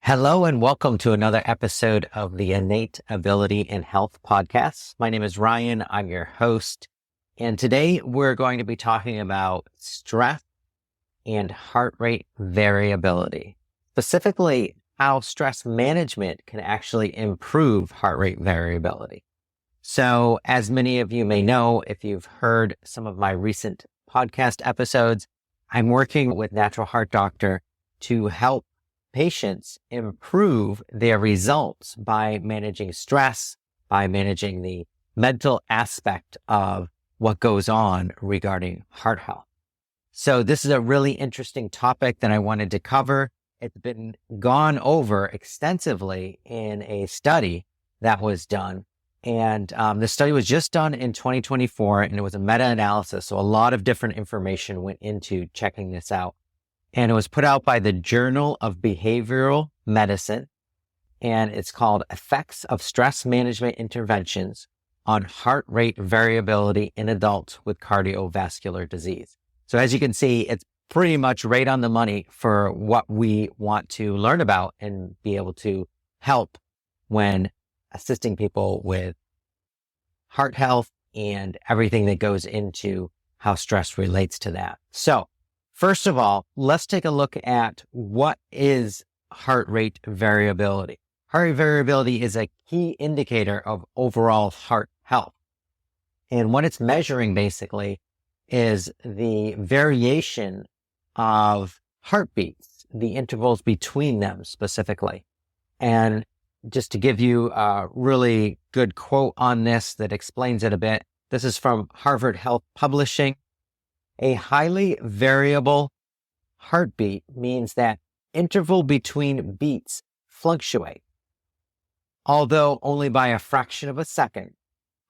Hello and welcome to another episode of the Innate Ability in Health podcast. My name is Ryan. I'm your host. And today we're going to be talking about stress and heart rate variability, specifically how stress management can actually improve heart rate variability. So as many of you may know, if you've heard some of my recent podcast episodes, I'm working with Natural Heart Doctor to help patients improve their results by managing stress, by managing the mental aspect of what goes on regarding heart health. So this is a really interesting topic that I wanted to cover. It's been gone over extensively in a study that was done. And the study was just done in 2024, and it was a meta-analysis. So a lot of different information went into checking this out. And it was put out by the Journal of Behavioral Medicine, and it's called Effects of Stress Management Interventions on Heart Rate Variability in Adults with Cardiovascular Disease. So as you can see, it's pretty much right on the money for what we want to learn about and be able to help when assisting people with heart health and everything that goes into how stress relates to that. So first of all, let's take a look at what is heart rate variability. Heart rate variability is a key indicator of overall heart health. And what it's measuring basically is the variation of heartbeats, the intervals between them specifically. And just to give you a really good quote on this that explains it a bit, this is from Harvard Health Publishing. A highly variable heartbeat means that interval between beats fluctuate. Although only by a fraction of a second,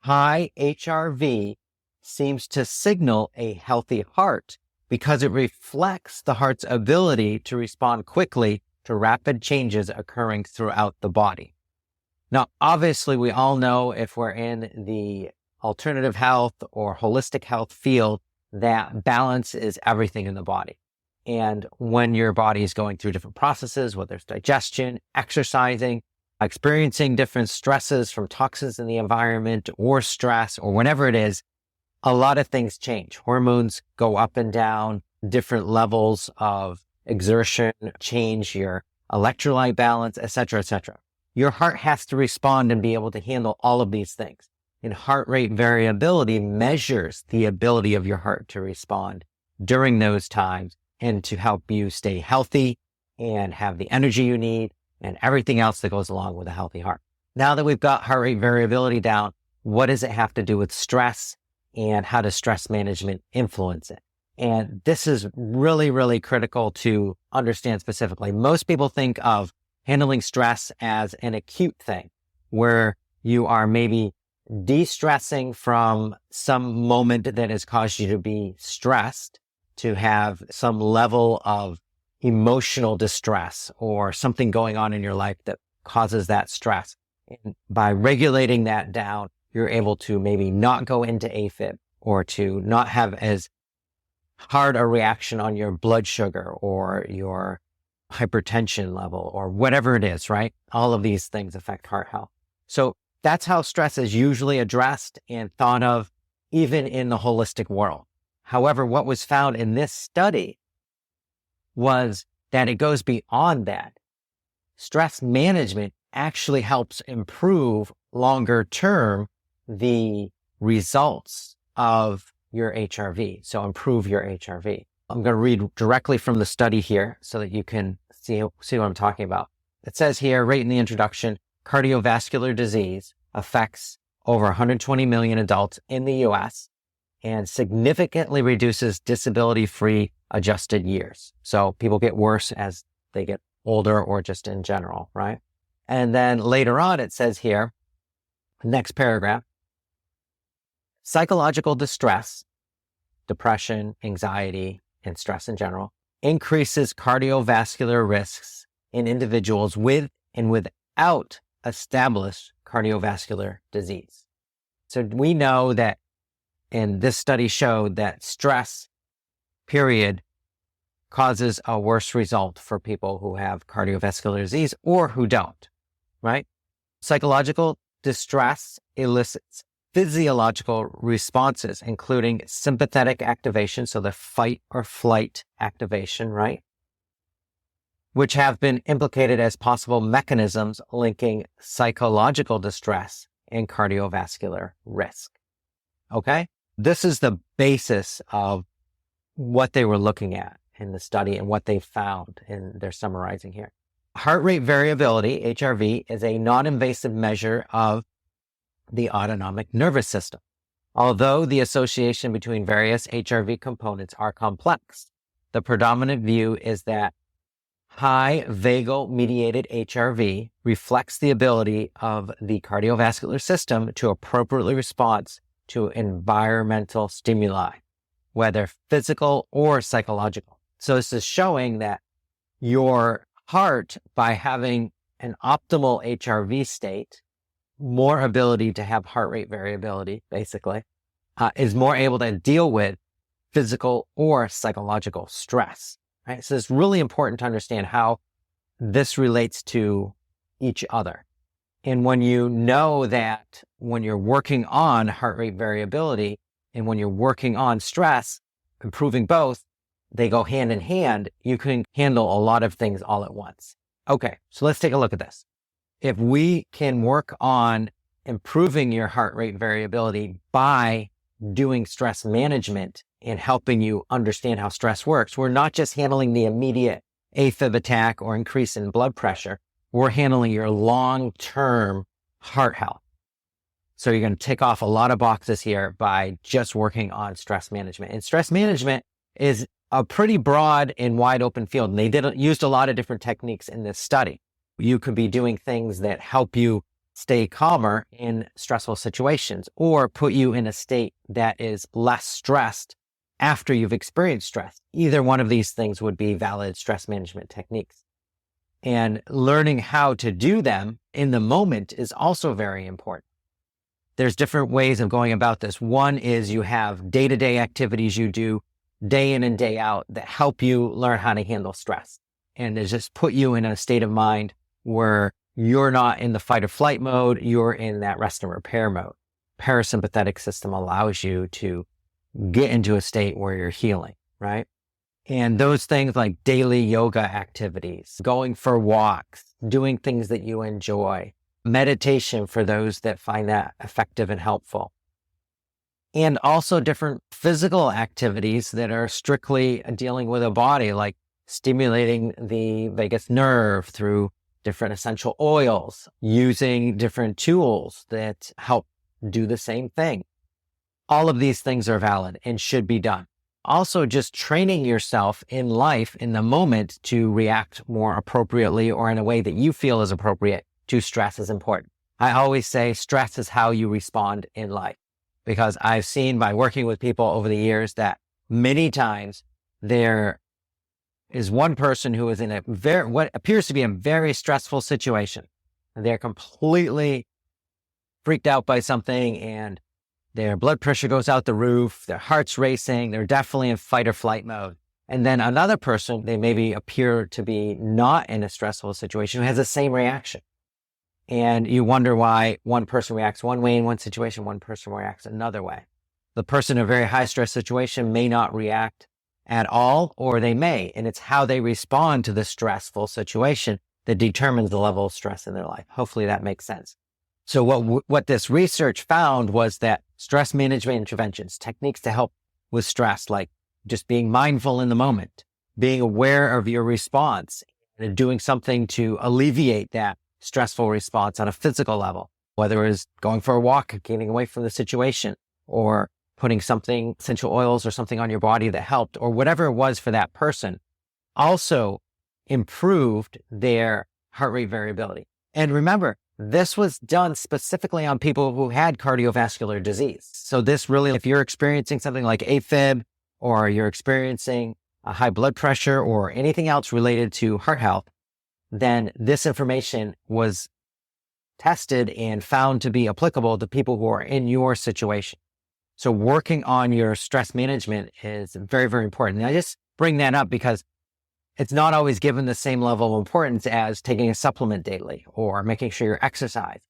high HRV seems to signal a healthy heart because it reflects the heart's ability to respond quickly to rapid changes occurring throughout the body. Now, obviously, we all know if we're in the alternative health or holistic health field, that balance is everything in the body. And when your body is going through different processes, whether it's digestion, exercising, experiencing different stresses from toxins in the environment or stress or whatever it is, a lot of things change. Hormones go up and down, different levels of exertion change your electrolyte balance, et cetera, et cetera. Your heart has to respond and be able to handle all of these things. And heart rate variability measures the ability of your heart to respond during those times and to help you stay healthy and have the energy you need and everything else that goes along with a healthy heart. Now that we've got heart rate variability down, what does it have to do with stress and how does stress management influence it? And this is really, really critical to understand specifically. Most people think of handling stress as an acute thing where you are maybe de-stressing from some moment that has caused you to be stressed, to have some level of emotional distress or something going on in your life that causes that stress. And by regulating that down, you're able to maybe not go into AFib or to not have as hard a reaction on your blood sugar or your hypertension level or whatever it is, right? All of these things affect heart health. So that's how stress is usually addressed and thought of even in the holistic world. However, what was found in this study was that it goes beyond that. Stress management actually helps improve longer term the results of your HRV. So improve your HRV. I'm going to read directly from the study here so that you can see what I'm talking about. It says here, right in the introduction, cardiovascular disease affects over 120 million adults in the US and significantly reduces disability-free adjusted years. So people get worse as they get older or just in general, right? And then later on, it says here, next paragraph, psychological distress, depression, anxiety, and stress in general, increases cardiovascular risks in individuals with and without established cardiovascular disease. So we know that, and this study showed that stress, period, causes a worse result for people who have cardiovascular disease or who don't, right? Psychological distress elicits physiological responses, including sympathetic activation, so the fight or flight activation, right? Which have been implicated as possible mechanisms linking psychological distress and cardiovascular risk. Okay? This is the basis of what they were looking at in the study and what they found, and they're summarizing here. Heart rate variability, HRV, is a non-invasive measure of the autonomic nervous system. Although the association between various HRV components are complex, the predominant view is that high vagal-mediated HRV reflects the ability of the cardiovascular system to appropriately respond to environmental stimuli, whether physical or psychological. So this is showing that your heart, by having an optimal HRV state, more ability to have heart rate variability, basically, is more able to deal with physical or psychological stress, right? So it's really important to understand how this relates to each other. And when you know that when you're working on heart rate variability and when you're working on stress, improving both, they go hand in hand, you can handle a lot of things all at once. Okay, so let's take a look at this. If we can work on improving your heart rate variability by doing stress management and helping you understand how stress works, we're not just handling the immediate AFib attack or increase in blood pressure, we're handling your long-term heart health. So you're going to tick off a lot of boxes here by just working on stress management. And stress management is a pretty broad and wide open field. And they used a lot of different techniques in this study. You could be doing things that help you stay calmer in stressful situations or put you in a state that is less stressed after you've experienced stress. Either one of these things would be valid stress management techniques. And learning how to do them in the moment is also very important. There's different ways of going about this. One is you have day-to-day activities you do day in and day out that help you learn how to handle stress. And it just put you in a state of mind where you're not in the fight or flight mode, you're in that rest and repair mode. Parasympathetic system allows you to get into a state where you're healing, right? And those things like daily yoga activities, going for walks, doing things that you enjoy, meditation for those that find that effective and helpful. And also different physical activities that are strictly dealing with a body, like stimulating the vagus nerve through different essential oils, using different tools that help do the same thing. All of these things are valid and should be done. Also, just training yourself in life in the moment to react more appropriately or in a way that you feel is appropriate to stress is important. I always say stress is how you respond in life, because I've seen by working with people over the years that many times there is one person who is in what appears to be a very stressful situation. And they're completely freaked out by something and their blood pressure goes out the roof, their heart's racing, they're definitely in fight or flight mode. And then another person, they maybe appear to be not in a stressful situation, who has the same reaction. And you wonder why one person reacts one way in one situation, one person reacts another way. The person in a very high stress situation may not react at all, or they may, and it's how they respond to the stressful situation that determines the level of stress in their life. Hopefully that makes sense. So what this research found was that stress management interventions, techniques to help with stress, like just being mindful in the moment, being aware of your response, and doing something to alleviate that stressful response on a physical level, whether it is going for a walk, getting away from the situation, or putting something, essential oils or something on your body that helped, or whatever it was for that person, also improved their heart rate variability. And remember, this was done specifically on people who had cardiovascular disease. So this really, if you're experiencing something like AFib, or you're experiencing a high blood pressure or anything else related to heart health, then this information was tested and found to be applicable to people who are in your situation. So working on your stress management is very, very important. And I just bring that up because it's not always given the same level of importance as taking a supplement daily or making sure you're exercise.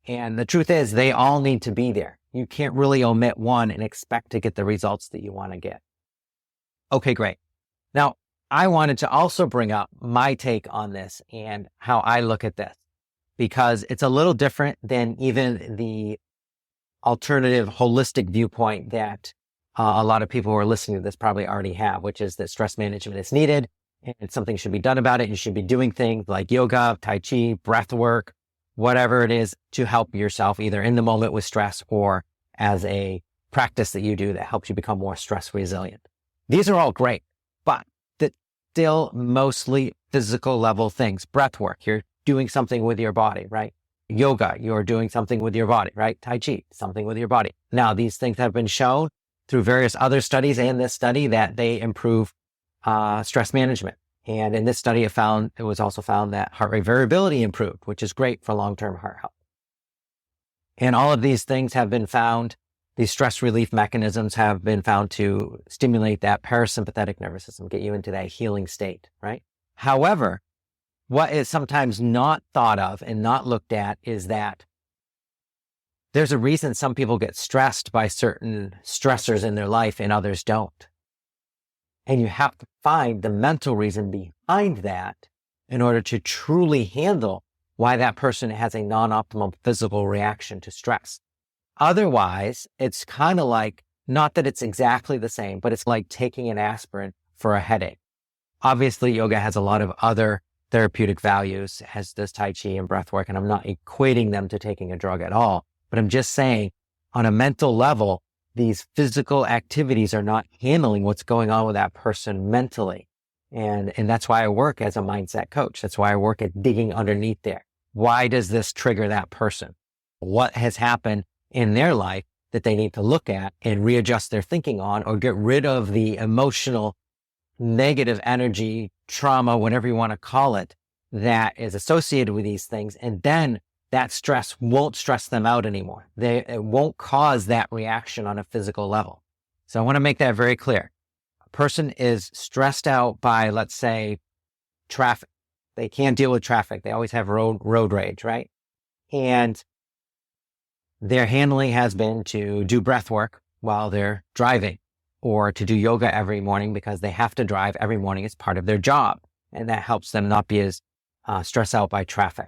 And the truth is they all need to be there. You can't really omit one and expect to get the results that you want to get. Okay, great. Now, I wanted to also bring up my take on this and how I look at this, because it's a little different than even the alternative holistic viewpoint that a lot of people who are listening to this probably already have, which is that stress management is needed and something should be done about it. You should be doing things like yoga, Tai Chi, breath work, whatever it is to help yourself either in the moment with stress or as a practice that you do that helps you become more stress resilient. These are all great, but that's still mostly physical level things. Breath work, you're doing something with your body, right? Yoga, you're doing something with your body, right? Tai Chi, something with your body. Now, these things have been shown through various other studies and this study that they improve stress management. And in this study, it was also found that heart rate variability improved, which is great for long-term heart health. And all of these things have been found, these stress relief mechanisms have been found to stimulate that parasympathetic nervous system, get you into that healing state, right? However, what is sometimes not thought of and not looked at is that there's a reason some people get stressed by certain stressors in their life and others don't. And you have to find the mental reason behind that in order to truly handle why that person has a non-optimal physical reaction to stress. Otherwise, it's kind of like, not that it's exactly the same, but it's like taking an aspirin for a headache. Obviously, yoga has a lot of other therapeutic values, as does Tai Chi and breath work, and I'm not equating them to taking a drug at all. But I'm just saying, on a mental level, these physical activities are not handling what's going on with that person mentally. And that's why I work as a mindset coach. That's why I work at digging underneath there. Why does this trigger that person? What has happened in their life that they need to look at and readjust their thinking on, or get rid of the emotional negative energy, trauma, whatever you want to call it, that is associated with these things. And then that stress won't stress them out anymore. It won't cause that reaction on a physical level. So I want to make that very clear. A person is stressed out by, let's say, traffic. They can't deal with traffic. They always have road rage, right? And their handling has been to do breath work while they're driving, or to do yoga every morning because they have to drive every morning as part of their job. And that helps them not be as stressed out by traffic.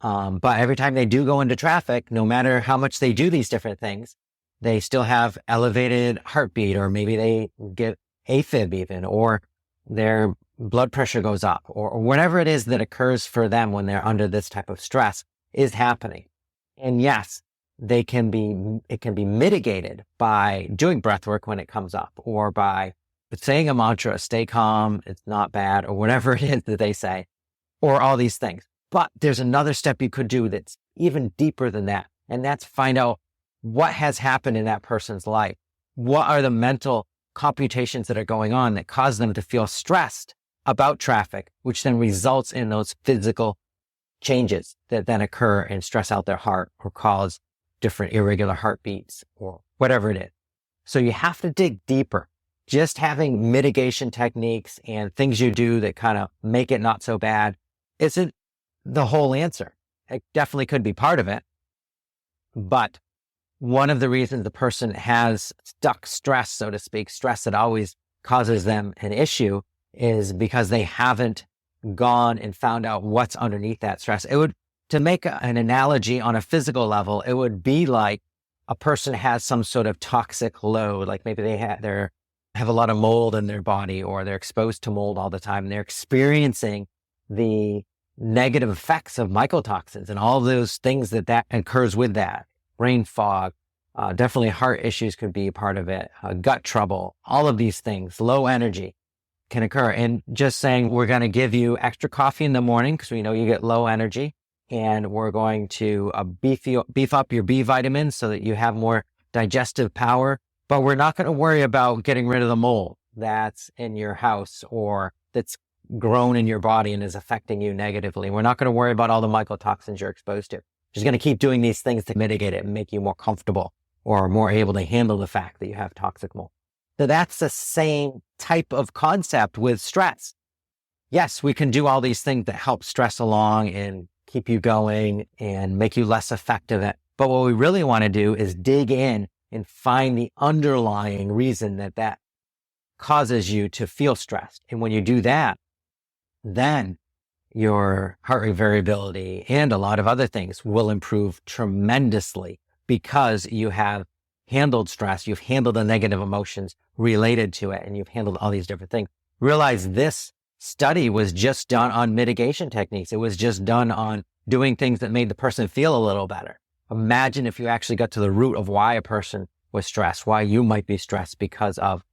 But every time they do go into traffic, no matter how much they do these different things, they still have elevated heartbeat, or maybe they get AFib even, or their blood pressure goes up, or whatever it is that occurs for them when they're under this type of stress is happening. And yes, it can be mitigated by doing breath work when it comes up, or by saying a mantra, stay calm, it's not bad, or whatever it is that they say, or all these things. But there's another step you could do that's even deeper than that. And that's find out what has happened in that person's life. What are the mental computations that are going on that cause them to feel stressed about traffic, which then results in those physical changes that then occur and stress out their heart or cause different irregular heartbeats or whatever it is. So you have to dig deeper. Just having mitigation techniques and things you do that kind of make it not so bad isn't the whole answer. It definitely could be part of it. But one of the reasons the person has stuck stress, so to speak, stress that always causes them an issue, is because they haven't gone and found out what's underneath that stress. To make an analogy on a physical level, it would be like a person has some sort of toxic load, like maybe they have a lot of mold in their body, or they're exposed to mold all the time. And they're experiencing the negative effects of mycotoxins and all those things that occurs with that. Brain fog, definitely heart issues could be a part of it, gut trouble, all of these things, low energy can occur. And just saying, we're going to give you extra coffee in the morning because we know you get low energy, and we're going to beef up your B vitamins so that you have more digestive power, but we're not going to worry about getting rid of the mold that's in your house or that's grown in your body and is affecting you negatively. We're not going to worry about all the mycotoxins you're exposed to. Just going to keep doing these things to mitigate it and make you more comfortable or more able to handle the fact that you have toxic mold. So that's the same type of concept with stress. yes, we can do all these things that help stress along and keep you going and make you less effective at. But what we really want to do is dig in and find the underlying reason that causes you to feel stressed. And when you do that, then your heart rate variability and a lot of other things will improve tremendously because you have handled stress, you've handled the negative emotions related to it, and you've handled all these different things. Realize this study was just done on mitigation techniques. It was just done on doing things that made the person feel a little better. Imagine if you actually got to the root of why a person was stressed, why you might be stressed because of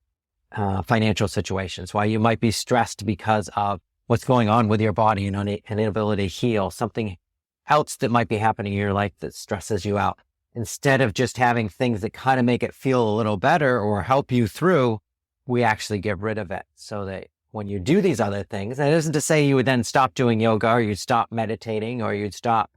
financial situations, why you might be stressed because of what's going on with your body and an inability to heal, something else that might be happening in your life that stresses you out. Instead of just having things that kind of make it feel a little better or help you through, we actually get rid of it so that when you do these other things, and it isn't to say you would then stop doing yoga or you'd stop meditating or you'd stop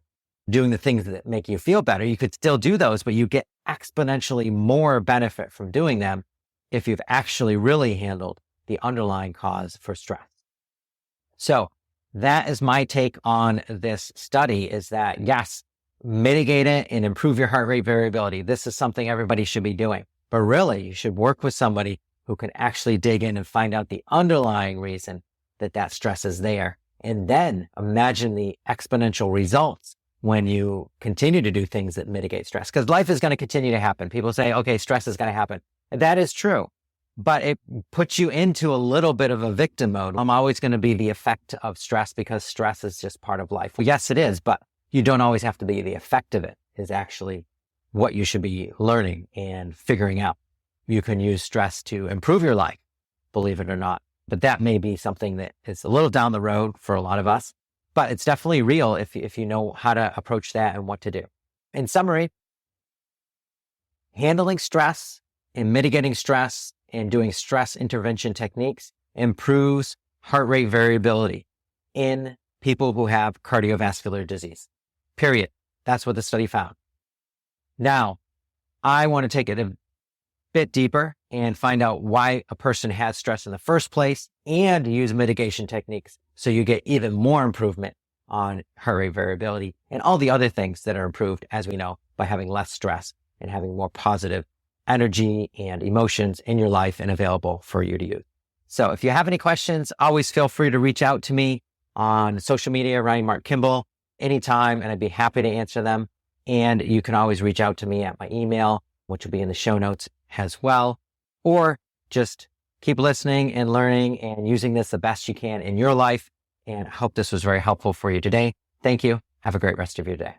doing the things that make you feel better. You could still do those, but you get exponentially more benefit from doing them if you've actually really handled the underlying cause for stress. So that is my take on this study, is that yes, mitigate it and improve your heart rate variability. This is something everybody should be doing, but really you should work with somebody who can actually dig in and find out the underlying reason that stress is there. And then imagine the exponential results when you continue to do things that mitigate stress, because life is going to continue to happen. People say, okay, stress is going to happen. And that is true, but it puts you into a little bit of a victim mode. I'm always going to be the effect of stress because stress is just part of life. Well, yes, it is, but you don't always have to be the effect of it, is actually what you should be learning and figuring out. You can use stress to improve your life, believe it or not, but that may be something that is a little down the road for a lot of us, but it's definitely real if you know how to approach that and what to do. In summary, handling stress and mitigating stress and doing stress intervention techniques improves heart rate variability in people who have cardiovascular disease. Period. That's what the study found. Now, I want to take it a bit deeper and find out why a person has stress in the first place and use mitigation techniques so you get even more improvement on heart rate variability and all the other things that are improved, as we know, by having less stress and having more positive energy and emotions in your life and available for you to use. So if you have any questions, always feel free to reach out to me on social media, Ryan Mark Kimball, anytime, and I'd be happy to answer them. And you can always reach out to me at my email, which will be in the show notes as well, or just keep listening and learning and using this the best you can in your life. And I hope this was very helpful for you today. Thank you. Have a great rest of your day.